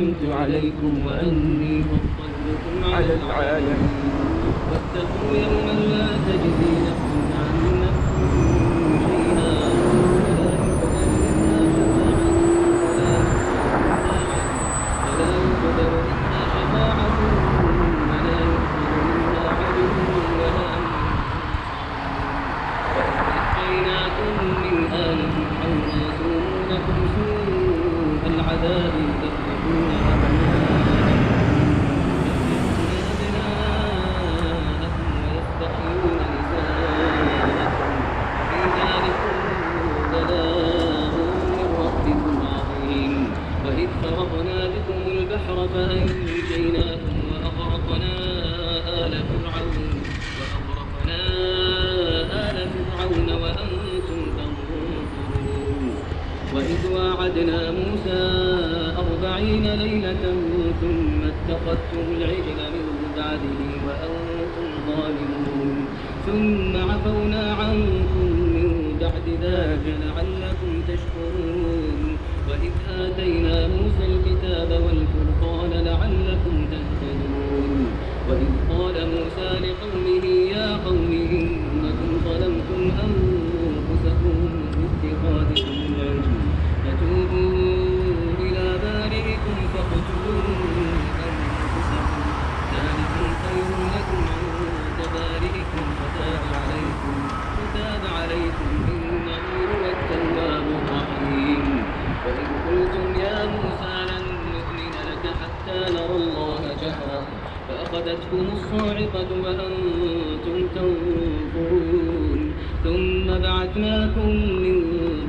أنعمت عليكم وأني فضلتكم على العالمين. واتقوا يوما لا تجزي نفس عن نفس شيئا ولا يقبل منها شفاعة ولا يؤخذ منها عدل ولا نجيناكم من آل فرعون يسومونكم سوء العذاب يذبحون أبناءكم ويستحيون نساءكم في ذلكم بلاء من ربكم عظيم. وإذ فرقنا بكم البحر فأنجيناكم وأغرقنا آل فرعون وأنتم تنظرون. وإذ واعدنا موسى 40 ليلة ثم اتخذتم العجل من بعده وأنتم ظالمون ثم عفونا عنكم من بعد ذلك لعلكم تشكرون. وإذ آتينا موسى الكتاب والفرقان لعلكم تهتدون. وإذ قال موسى لقومه يا قوم إنكم ظلمتم أنفسكم باتخاذكم العجل فتوبوا إلى بارئكم فاقتلوا أنفسكم ذلكم خير لكم عند بارئكم فتاب عليكم إنه هو التواب الرحيم. وإذ قلتم يا موسى لن نؤمن لك حتى نرى الله جهرا فأخذتكم الصاعقة وأنتم تنظرون ثم بعثناكم من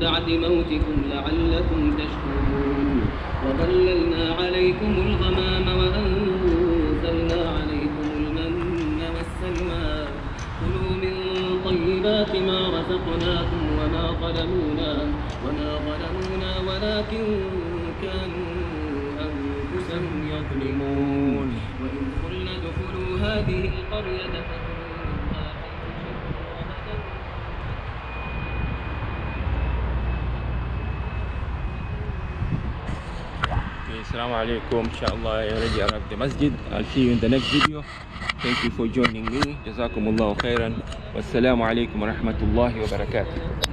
بعد موتكم لعلكم تشكرون. وظللنا عليكم الغمام وأنزلنا عليكم المن والسلوى كلوا من طيبات ما رزقناكم وما ظلمونا ولكن كانوا أنفسهم يظلمون. وإذ قلنا ادخلوا هذه القرية Assalamu alaikum. Inshallah, I already arrived the masjid. I'll see you in the next video. Thank you for joining me. Jazakumullahu khairan. Wassalamu alaikum wa rahmatullahi wa barakatuh.